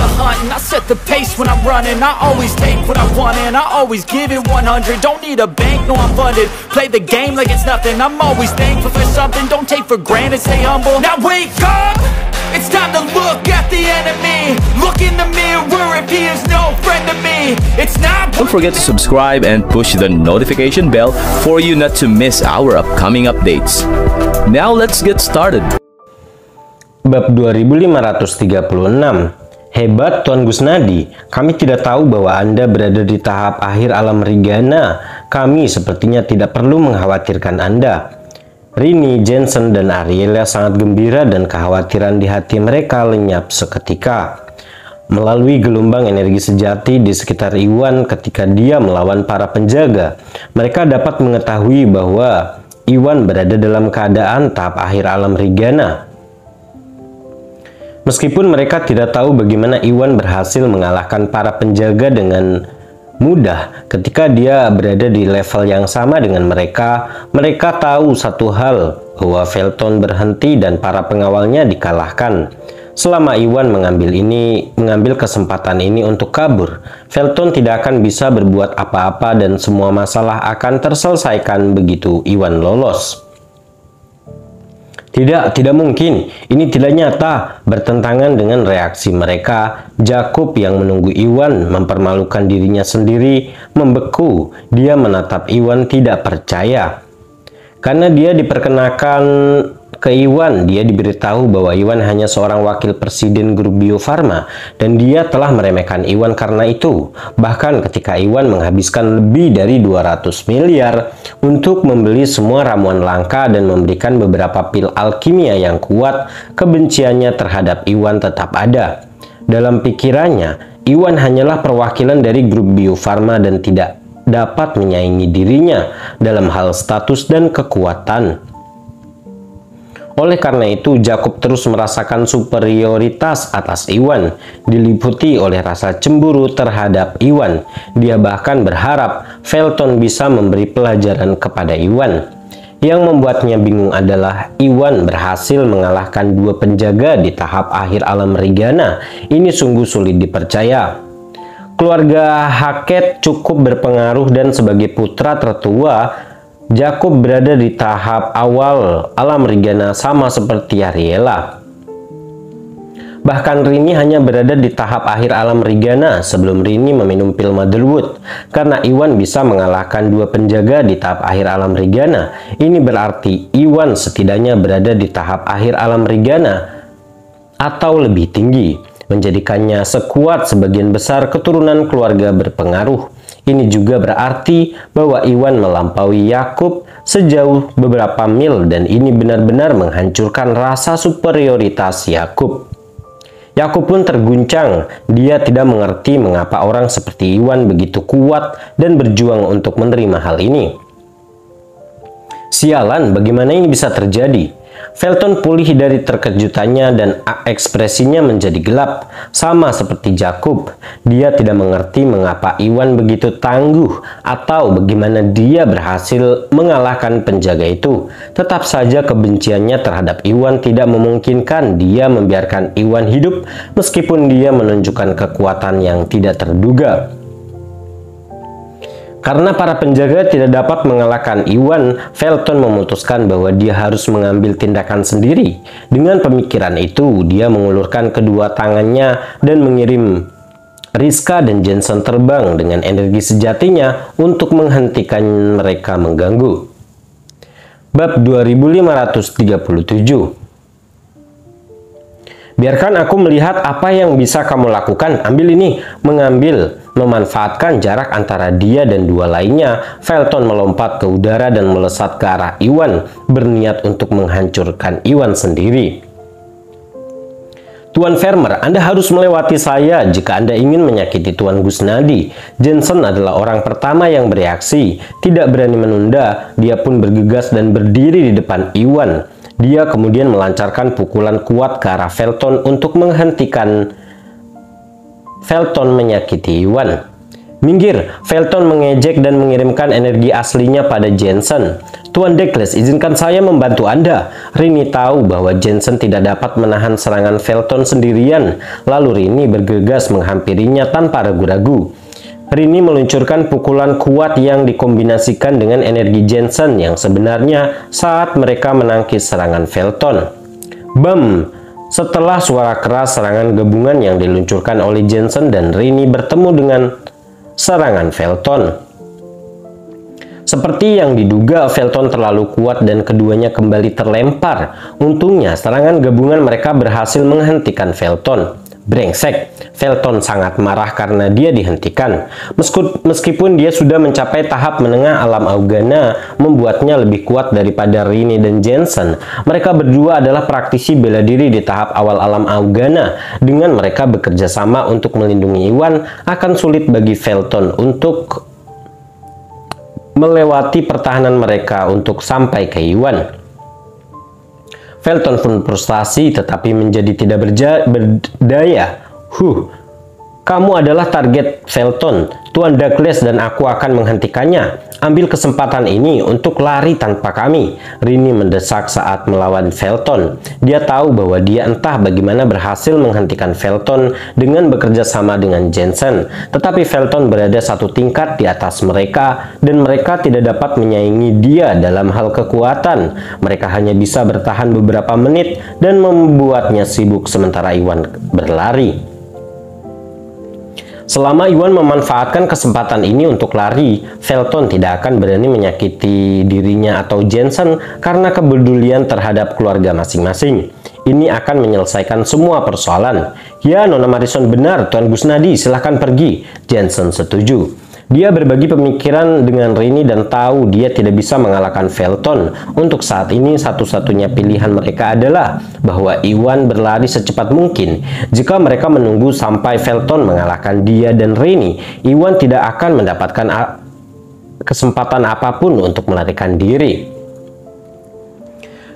the hunt and I set the pace when I'm running. I always take what I want and I always give it 100. Don't need a bank, no I'm funded. Play the game like it's nothing. I'm always thankful for something. Don't take for granted, stay humble. Now wake up, it's time to look at the enemy. Look in the mirror if he is no friend to me. It's not. Don't forget to subscribe and push the notification bell for you not to miss our upcoming updates. Now let's get started. Bab 2536. Hebat Tuan Gusnadi, kami tidak tahu bahwa Anda berada di tahap akhir alam Rigana. Kami sepertinya tidak perlu mengkhawatirkan Anda. Rini, Jensen, dan Ariela sangat gembira dan kekhawatiran di hati mereka lenyap seketika. Melalui gelombang energi sejati di sekitar Iwan ketika dia melawan para penjaga, mereka dapat mengetahui bahwa Iwan berada dalam keadaan tahap akhir alam Rigana. Meskipun mereka tidak tahu bagaimana Iwan berhasil mengalahkan para penjaga dengan mudah ketika dia berada di level yang sama dengan mereka, mereka tahu satu hal, bahwa Felton berhenti dan para pengawalnya dikalahkan. Selama Iwan mengambil kesempatan ini untuk kabur, Felton tidak akan bisa berbuat apa-apa dan semua masalah akan terselesaikan begitu Iwan lolos. Tidak mungkin. Ini tidak nyata. Bertentangan dengan reaksi mereka, Jakub yang menunggu Iwan mempermalukan dirinya sendiri membeku. Dia menatap Iwan tidak percaya. Karena dia diperkenakan ke Iwan, dia diberitahu bahwa Iwan hanya seorang wakil presiden grup Bio Farma dan dia telah meremehkan Iwan karena itu. Bahkan ketika Iwan menghabiskan lebih dari 200 miliar untuk membeli semua ramuan langka dan memberikan beberapa pil alkimia yang kuat, kebenciannya terhadap Iwan tetap ada. Dalam pikirannya, Iwan hanyalah perwakilan dari grup Bio Farma dan tidak dapat menyaingi dirinya dalam hal status dan kekuatan. Oleh karena itu, Jakub terus merasakan superioritas atas Iwan, diliputi oleh rasa cemburu terhadap Iwan. Dia bahkan berharap Felton bisa memberi pelajaran kepada Iwan. Yang membuatnya bingung adalah Iwan berhasil mengalahkan dua penjaga di tahap akhir alam Rigana. Ini sungguh sulit dipercaya. Keluarga Hackett cukup berpengaruh dan sebagai putra tertua, Jakub berada di tahap awal alam Rigana sama seperti Ariela. Bahkan Rini hanya berada di tahap akhir alam Rigana sebelum Rini meminum pil Motherwood. Karena Iwan bisa mengalahkan dua penjaga di tahap akhir alam Rigana, ini berarti Iwan setidaknya berada di tahap akhir alam Rigana atau lebih tinggi, menjadikannya sekuat sebagian besar keturunan keluarga berpengaruh. Ini juga berarti bahwa Iwan melampaui Yakub sejauh beberapa mil dan ini benar-benar menghancurkan rasa superioritas Yakub. Yakub pun terguncang. Dia tidak mengerti mengapa orang seperti Iwan begitu kuat dan berjuang untuk menerima hal ini. Sialan, bagaimana ini bisa terjadi? Felton pulih dari terkejutannya dan ekspresinya menjadi gelap, sama seperti Jakub. Dia tidak mengerti mengapa Iwan begitu tangguh atau bagaimana dia berhasil mengalahkan penjaga itu. Tetap saja kebenciannya terhadap Iwan tidak memungkinkan dia membiarkan Iwan hidup meskipun dia menunjukkan kekuatan yang tidak terduga. Karena para penjaga tidak dapat mengalahkan Iwan, Felton memutuskan bahwa dia harus mengambil tindakan sendiri. Dengan pemikiran itu, dia mengulurkan kedua tangannya dan mengirim Rizka dan Jensen terbang dengan energi sejatinya untuk menghentikan mereka mengganggu. Bab 2537. Biarkan aku melihat apa yang bisa kamu lakukan. Ambil ini. Memanfaatkan jarak antara dia dan dua lainnya, Felton melompat ke udara dan melesat ke arah Iwan, berniat untuk menghancurkan Iwan sendiri. Tuan Vermeer, Anda harus melewati saya jika Anda ingin menyakiti Tuan Gusnadi. Jensen adalah orang pertama yang bereaksi. Tidak berani menunda, dia pun bergegas dan berdiri di depan Iwan. Dia kemudian melancarkan pukulan kuat ke arah Felton untuk menghentikan Felton menyakiti Iwan. Minggir, Felton mengejek dan mengirimkan energi aslinya pada Jensen. Tuan Dekles, izinkan saya membantu Anda. Rini tahu bahwa Jensen tidak dapat menahan serangan Felton sendirian. Lalu Rini bergegas menghampirinya tanpa ragu-ragu. Rini meluncurkan pukulan kuat yang dikombinasikan dengan energi Jensen yang sebenarnya saat mereka menangkis serangan Felton. Bam! Setelah suara keras serangan gabungan yang diluncurkan oleh Jensen dan Rini bertemu dengan serangan Felton. Seperti yang diduga, Felton terlalu kuat dan keduanya kembali terlempar. Untungnya, serangan gabungan mereka berhasil menghentikan Felton. Brengsek, Felton sangat marah karena dia dihentikan. Meskipun dia sudah mencapai tahap menengah alam Augana, membuatnya lebih kuat daripada Rini dan Jensen. Mereka berdua adalah praktisi bela diri di tahap awal alam Augana. Dengan mereka bekerja sama untuk melindungi Iwan, akan sulit bagi Felton untuk melewati pertahanan mereka untuk sampai ke Iwan. Felton pun frustasi tetapi menjadi tidak berdaya. Kamu adalah target Felton. Tuan Douglas dan aku akan menghentikannya. Ambil kesempatan ini untuk lari tanpa kami. Rini mendesak saat melawan Felton. Dia tahu bahwa dia entah bagaimana berhasil menghentikan Felton dengan bekerja sama dengan Jensen. Tetapi Felton berada satu tingkat di atas mereka dan mereka tidak dapat menyaingi dia dalam hal kekuatan. Mereka hanya bisa bertahan beberapa menit dan membuatnya sibuk sementara Iwan berlari. Selama Iwan memanfaatkan kesempatan ini untuk lari, Felton tidak akan berani menyakiti dirinya atau Jensen karena kepedulian terhadap keluarga masing-masing. Ini akan menyelesaikan semua persoalan. Ya, Nona Marison benar, Tuan Gusnadi, silahkan pergi. Jensen setuju. Dia berbagi pemikiran dengan Rini dan tahu dia tidak bisa mengalahkan Felton. Untuk saat ini, satu-satunya pilihan mereka adalah bahwa Iwan berlari secepat mungkin. Jika mereka menunggu sampai Felton mengalahkan dia dan Rini, Iwan tidak akan mendapatkan kesempatan apapun untuk melarikan diri.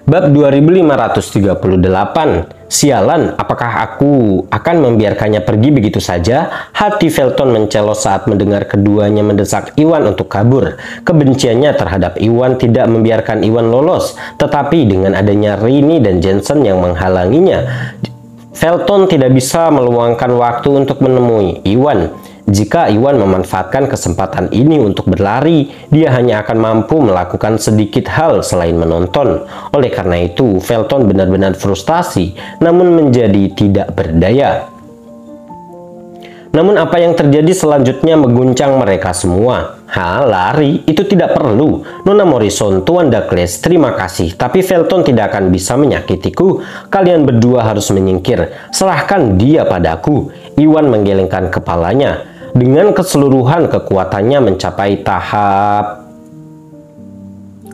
Bab 2538. Sialan, apakah aku akan membiarkannya pergi begitu saja? Hati Felton mencelos saat mendengar keduanya mendesak Iwan untuk kabur. Kebenciannya terhadap Iwan tidak membiarkan Iwan lolos, tetapi dengan adanya Rini dan Jensen yang menghalanginya, Felton tidak bisa meluangkan waktu untuk menemui Iwan. Jika Iwan memanfaatkan kesempatan ini untuk berlari, dia hanya akan mampu melakukan sedikit hal selain menonton. Oleh karena itu, Felton benar-benar frustasi, namun menjadi tidak berdaya. Namun apa yang terjadi selanjutnya mengguncang mereka semua. Lari? Itu tidak perlu. Nona Morrison, Tuan Douglas, terima kasih. Tapi Felton tidak akan bisa menyakitiku. Kalian berdua harus menyingkir. Serahkan dia padaku. Iwan menggelengkan kepalanya. Dengan keseluruhan kekuatannya mencapai tahap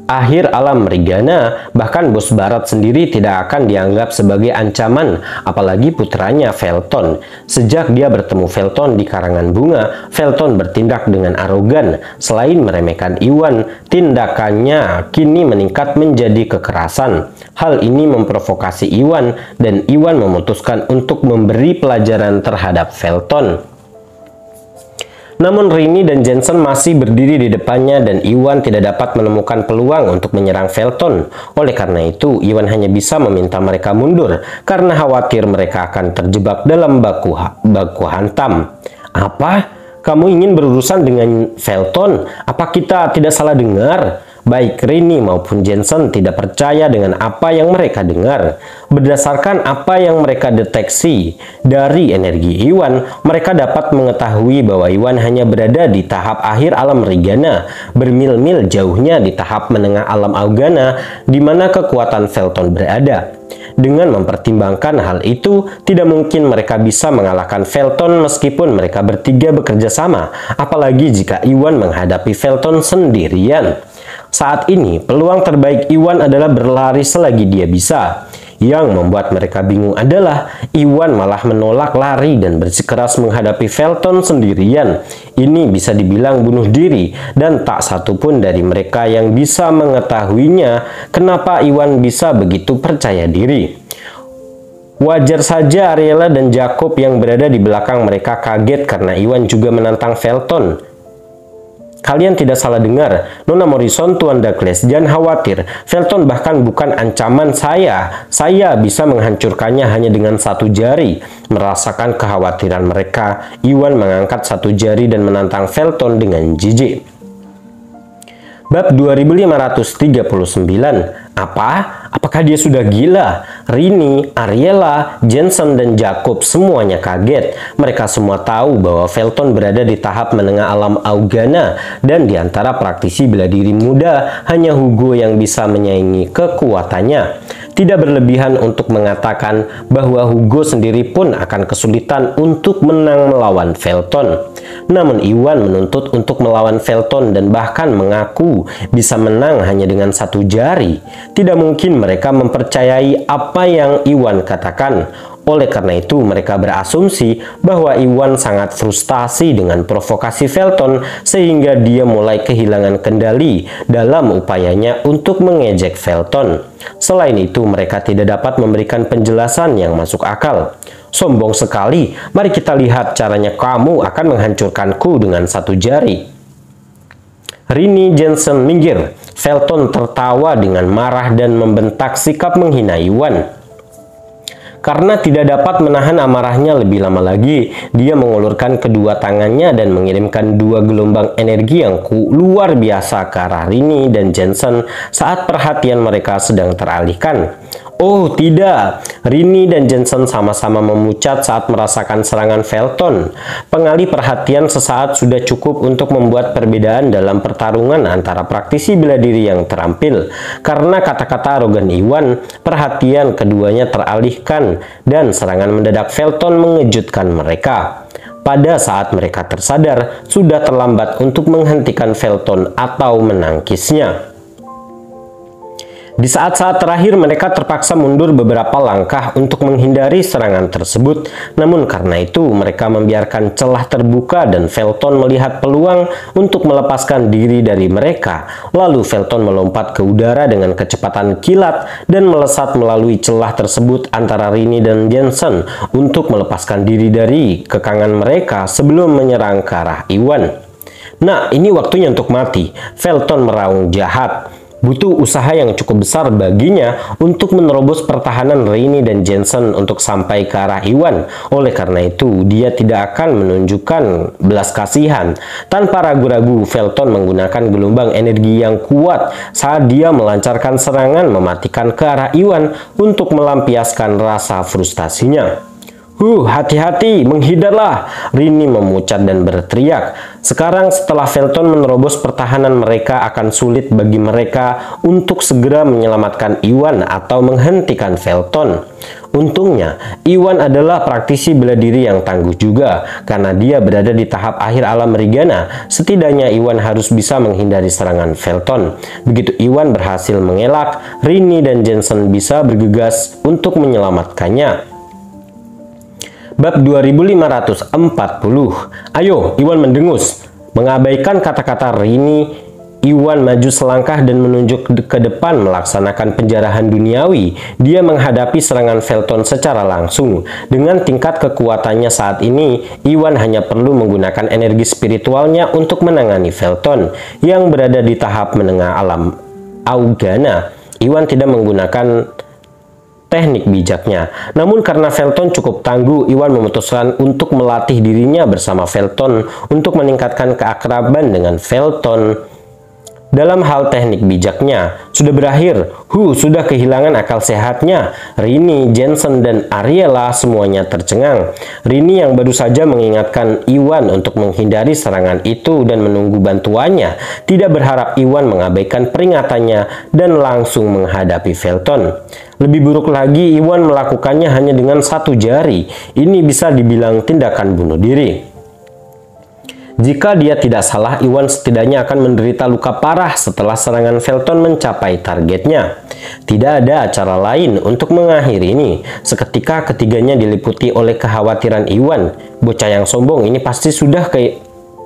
akhir alam Rigana, bahkan bos barat sendiri tidak akan dianggap sebagai ancaman, apalagi putranya Felton. Sejak dia bertemu Felton di karangan bunga, Felton bertindak dengan arogan. Selain meremehkan Iwan, tindakannya kini meningkat menjadi kekerasan. Hal ini memprovokasi Iwan, dan Iwan memutuskan untuk memberi pelajaran terhadap Felton. Namun Rini dan Jensen masih berdiri di depannya dan Iwan tidak dapat menemukan peluang untuk menyerang Felton. Oleh karena itu, Iwan hanya bisa meminta mereka mundur karena khawatir mereka akan terjebak dalam baku hantam. Apa? Kamu ingin berurusan dengan Felton? Apa kita tidak salah dengar? Baik Rini maupun Jensen tidak percaya dengan apa yang mereka dengar. Berdasarkan apa yang mereka deteksi dari energi Iwan, mereka dapat mengetahui bahwa Iwan hanya berada di tahap akhir alam Rigana, bermil-mil jauhnya di tahap menengah alam Augana, di mana kekuatan Felton berada. Dengan mempertimbangkan hal itu, tidak mungkin mereka bisa mengalahkan Felton meskipun mereka bertiga bekerja sama, apalagi jika Iwan menghadapi Felton sendirian. Saat ini, peluang terbaik Iwan adalah berlari selagi dia bisa. Yang membuat mereka bingung adalah Iwan malah menolak lari dan bersikeras menghadapi Felton sendirian. Ini bisa dibilang bunuh diri, dan tak satu pun dari mereka yang bisa mengetahuinya kenapa Iwan bisa begitu percaya diri. Wajar saja Ariella dan Jacob yang berada di belakang mereka kaget karena Iwan juga menantang Felton. Kalian tidak salah dengar, Nona Morrison, Tuan Douglas, jangan khawatir. Felton bahkan bukan ancaman saya. Saya bisa menghancurkannya hanya dengan satu jari. Merasakan kekhawatiran mereka, Iwan mengangkat satu jari dan menantang Felton dengan jijik. Bab 2539. Apa? Apakah dia sudah gila? Rini, Ariela, Jensen, dan Jacob semuanya kaget. Mereka semua tahu bahwa Felton berada di tahap menengah alam Augana, dan di antara praktisi bela diri muda, hanya Hugo yang bisa menyaingi kekuatannya. Tidak berlebihan untuk mengatakan bahwa Hugo sendiri pun akan kesulitan untuk menang melawan Felton. Namun Iwan menuntut untuk melawan Felton dan bahkan mengaku bisa menang hanya dengan satu jari. Tidak mungkin mereka mempercayai apa yang Iwan katakan. Oleh karena itu, mereka berasumsi bahwa Iwan sangat frustasi dengan provokasi Felton sehingga dia mulai kehilangan kendali dalam upayanya untuk mengejek Felton. Selain itu, mereka tidak dapat memberikan penjelasan yang masuk akal. Sombong sekali, mari kita lihat caranya kamu akan menghancurkanku dengan satu jari. Rini, Jensen minggir. Felton tertawa dengan marah dan membentak sikap menghina Iwan. Karena tidak dapat menahan amarahnya lebih lama lagi, dia mengulurkan kedua tangannya dan mengirimkan dua gelombang energi yang luar biasa ke arah Rini dan Jensen saat perhatian mereka sedang teralihkan. Oh tidak, Rini dan Jensen sama-sama memucat saat merasakan serangan Felton. Pengalih perhatian sesaat sudah cukup untuk membuat perbedaan dalam pertarungan antara praktisi bela diri yang terampil. Karena kata-kata arogan Iwan, perhatian keduanya teralihkan dan serangan mendadak Felton mengejutkan mereka. Pada saat mereka tersadar, sudah terlambat untuk menghentikan Felton atau menangkisnya. Di saat-saat terakhir mereka terpaksa mundur beberapa langkah untuk menghindari serangan tersebut. Namun karena itu mereka membiarkan celah terbuka dan Felton melihat peluang untuk melepaskan diri dari mereka. Lalu Felton melompat ke udara dengan kecepatan kilat dan melesat melalui celah tersebut antara Rini dan Jensen untuk melepaskan diri dari kekangan mereka sebelum menyerang ke arah Iwan. Nah, ini waktunya untuk mati. Felton meraung jahat. Butuh usaha yang cukup besar baginya untuk menerobos pertahanan Rini dan Jensen untuk sampai ke arah Iwan. Oleh karena itu, dia tidak akan menunjukkan belas kasihan. Tanpa ragu-ragu, Felton menggunakan gelombang energi yang kuat saat dia melancarkan serangan mematikan ke arah Iwan untuk melampiaskan rasa frustasinya. Hati-hati, menghidarlah, Rini memucat dan berteriak. Sekarang setelah Felton menerobos pertahanan mereka, akan sulit bagi mereka untuk segera menyelamatkan Iwan atau menghentikan Felton. Untungnya, Iwan adalah praktisi bela diri yang tangguh juga, karena dia berada di tahap akhir alam Rigana. Setidaknya Iwan harus bisa menghindari serangan Felton. Begitu Iwan berhasil mengelak, Rini dan Jensen bisa bergegas untuk menyelamatkannya. Bab 2540. Ayo, Iwan mendengus. Mengabaikan kata-kata Rini, Iwan maju selangkah dan menunjuk ke depan melaksanakan penjarahan duniawi. Dia menghadapi serangan Felton secara langsung. Dengan tingkat kekuatannya saat ini, Iwan hanya perlu menggunakan energi spiritualnya untuk menangani Felton yang berada di tahap menengah alam Augana. Iwan tidak menggunakan teknik bijaknya. Namun karena Felton cukup tangguh, Iwan memutuskan untuk melatih dirinya bersama Felton untuk meningkatkan keakraban dengan Felton. Dalam hal teknik bijaknya, sudah berakhir. Sudah kehilangan akal sehatnya. Rini, Jensen, dan Ariela semuanya tercengang. Rini yang baru saja mengingatkan Iwan untuk menghindari serangan itu dan menunggu bantuannya, tidak berharap Iwan mengabaikan peringatannya dan langsung menghadapi Felton. Lebih buruk lagi, Iwan melakukannya hanya dengan satu jari. Ini bisa dibilang tindakan bunuh diri. Jika dia tidak salah, Iwan setidaknya akan menderita luka parah setelah serangan Felton mencapai targetnya. Tidak ada cara lain untuk mengakhiri ini. Seketika ketiganya diliputi oleh kekhawatiran Iwan. Bocah yang sombong ini pasti sudah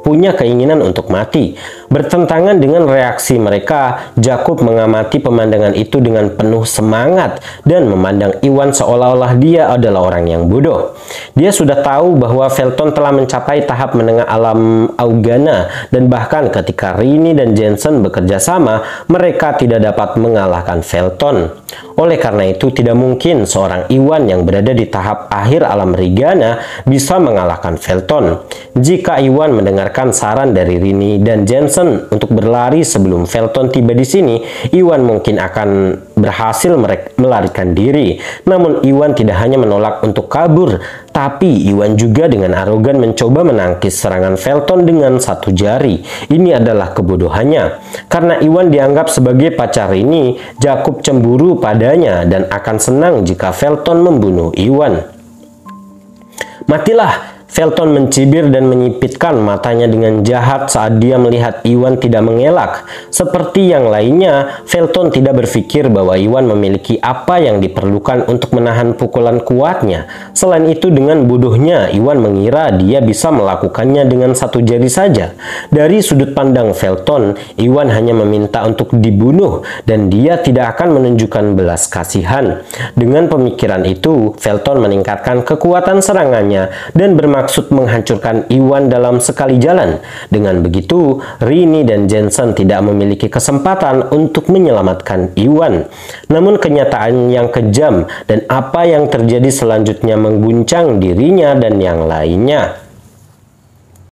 punya keinginan untuk mati. Bertentangan dengan reaksi mereka, Jakub mengamati pemandangan itu dengan penuh semangat dan memandang Iwan seolah-olah dia adalah orang yang bodoh. Dia sudah tahu bahwa Felton telah mencapai tahap menengah alam Augana, dan bahkan ketika Rini dan Jensen bekerja sama, mereka tidak dapat mengalahkan Felton. Oleh karena itu, tidak mungkin seorang Iwan yang berada di tahap akhir alam Regana bisa mengalahkan Felton. Jika Iwan mendengarkan saran dari Rini dan Jensen untuk berlari sebelum Felton tiba di sini, Iwan mungkin akan berhasil melarikan diri. Namun Iwan tidak hanya menolak untuk kabur, tapi Iwan juga dengan arogan mencoba menangkis serangan Felton dengan satu jari. Ini adalah kebodohannya. Karena Iwan dianggap sebagai pacar Rini, Jakub cemburu padanya dan akan senang jika Felton membunuh Iwan. Matilah! Felton mencibir dan menyipitkan matanya dengan jahat saat dia melihat Iwan tidak mengelak. Seperti yang lainnya, Felton tidak berpikir bahwa Iwan memiliki apa yang diperlukan untuk menahan pukulan kuatnya. Selain itu, dengan bodohnya, Iwan mengira dia bisa melakukannya dengan satu jari saja. Dari sudut pandang Felton, Iwan hanya meminta untuk dibunuh dan dia tidak akan menunjukkan belas kasihan. Dengan pemikiran itu, Felton meningkatkan kekuatan serangannya dan bermaksud menghancurkan Iwan dalam sekali jalan. Dengan begitu, Rini dan Jensen tidak memiliki kesempatan untuk menyelamatkan Iwan. Namun kenyataan yang kejam dan apa yang terjadi selanjutnya mengguncang dirinya dan yang lainnya.